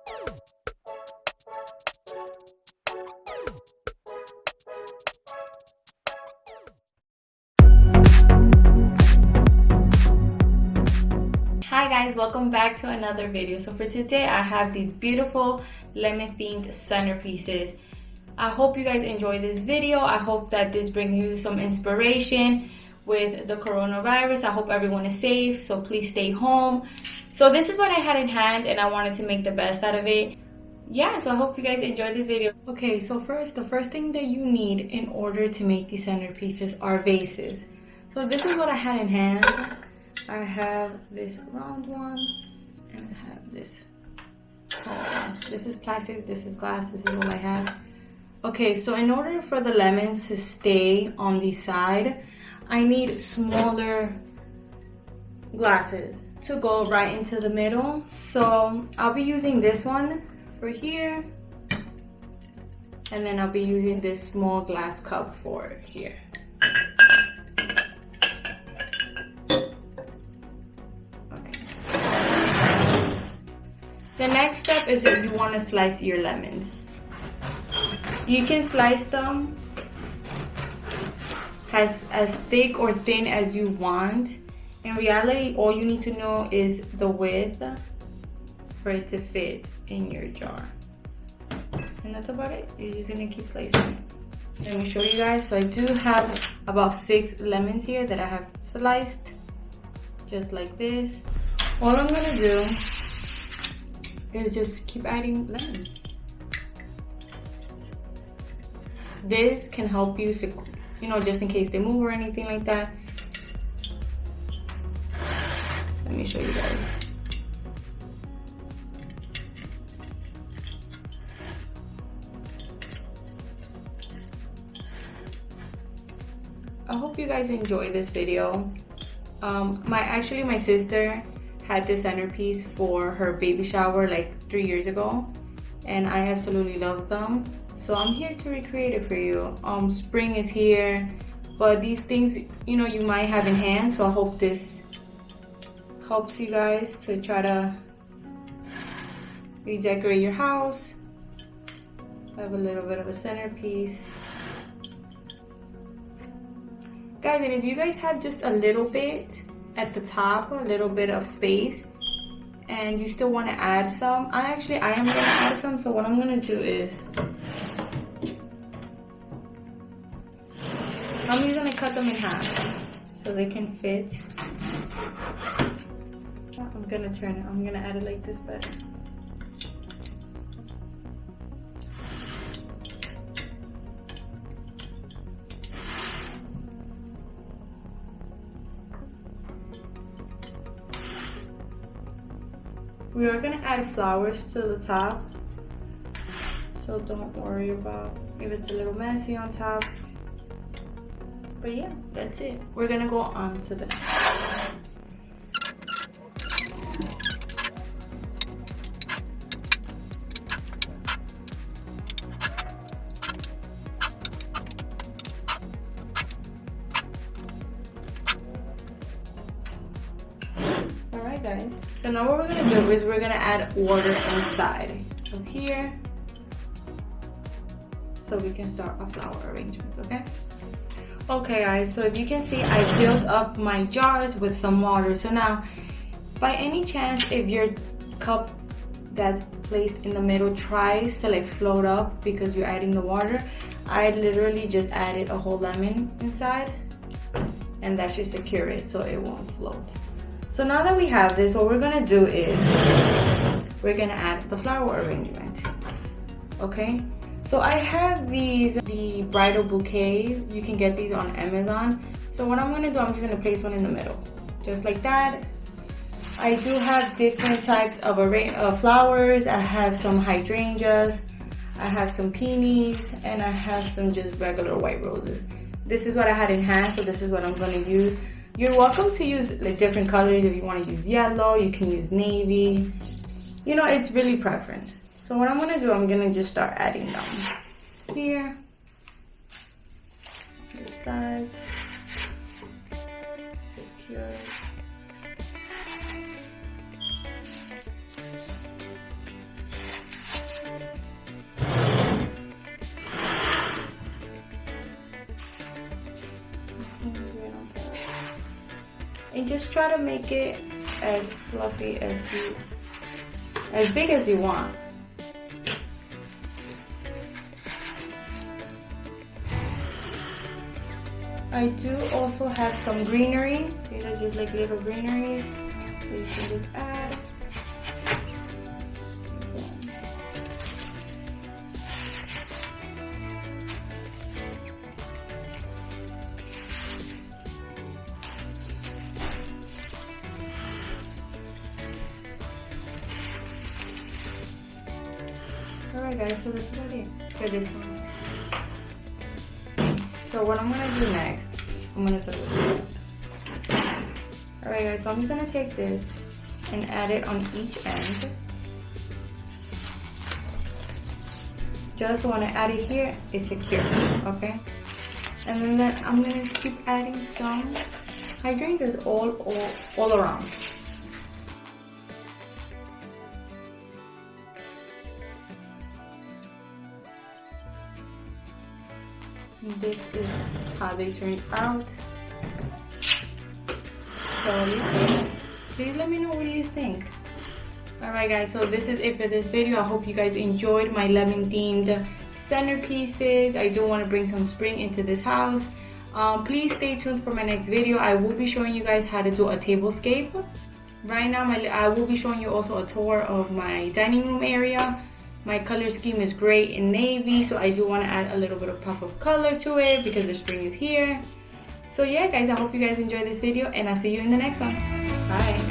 Hi guys, welcome back to another video. So for today I have these beautiful lemon themed centerpieces. I hope you guys enjoy this video. I hope that this brings you some inspiration with the coronavirus. I hope everyone is safe, so please stay home. So this is what I had in hand and I wanted to make the best out of it. Yeah, so I hope you guys enjoyed this video. Okay, so the first thing that you need in order to make these centerpieces are vases. So this is what I had in hand. I have this round one and I have this tall one. This is plastic, this is glass, this is what I have. Okay, so in order for the lemons to stay on the side, I need smaller glasses to go right into the middle. So I'll be using this one for here, and then I'll be using this small glass cup for here. The next step is if you want to slice your lemons. You can slice them as thick or thin as you want. In reality, all you need to know is the width for it to fit in your jar. And that's about it. You're just going to keep slicing it. Let me show you guys. So I do have about 6 lemons here that I have sliced just like this. All I'm going to do is just keep adding lemons. This can help you, you know, just in case they move or anything like that. Let me show you guys. I hope you guys enjoy this video. My sister had this centerpiece for her baby shower like 3 years ago, and I absolutely love them. So I'm here to recreate it for you. Spring is here, but these things, you know, you might have in hand. So I hope this helps you guys to try to redecorate your house. Have a little bit of a centerpiece. Guys, and if you guys have just a little bit at the top, a little bit of space, and you still want to add some, I am going to add some. So what I'm going to do is I'm just going to cut them in half so they can fit. I'm going to turn it. I'm going to add it like this better. We are going to add flowers to the top, so don't worry about if it's a little messy on top. But yeah, that's it. We're going to go on to the next. Alright guys, so now what we're going to do is we're going to add water inside. So here, so we can start a flower arrangement, okay? Okay guys, so if you can see, I filled up my jars with some water. So now, by any chance, if your cup that's placed in the middle tries to like float up because you're adding the water, I literally just added a whole lemon inside, and that should secure it so it won't float. So now that we have this, what we're gonna do is we're gonna add the flower arrangement. Okay, so I have the bridal bouquets. You can get these on Amazon. So what I'm gonna do, I'm just gonna place one in the middle, just like that. I do have different types of flowers. I have some hydrangeas, I have some peonies, and I have some just regular white roses. This is what I had in hand, so this is what I'm gonna use. You're welcome to use like different colors. If you want to use yellow, you can use navy. You know, it's really preference. So what I'm going to do, I'm going to just start adding them here, this side, secure. and just try to make it as fluffy as big as you want. I do also have some greenery. These are just like little greeneries that you can just add. Alright guys, so that's about it for this one. So what I'm gonna do next, I'm gonna start with this. Alright guys, so I'm just gonna take this and add it on each end. Just when I add it here, it's secure, okay? And then I'm gonna keep adding some hydrangeas all around. This is how they turn out. So please let me know what you think. Alright guys, so this is it for this video. I hope you guys enjoyed my lemon themed centerpieces. I do want to bring some spring into this house. Please stay tuned for my next video. I will be showing you guys how to do a tablescape. Right now I will be showing you also a tour of my dining room area. My color scheme is gray and navy, so I do want to add a little bit of pop of color to it because the spring is here. So yeah guys, I hope you guys enjoyed this video and I'll see you in the next one. Bye.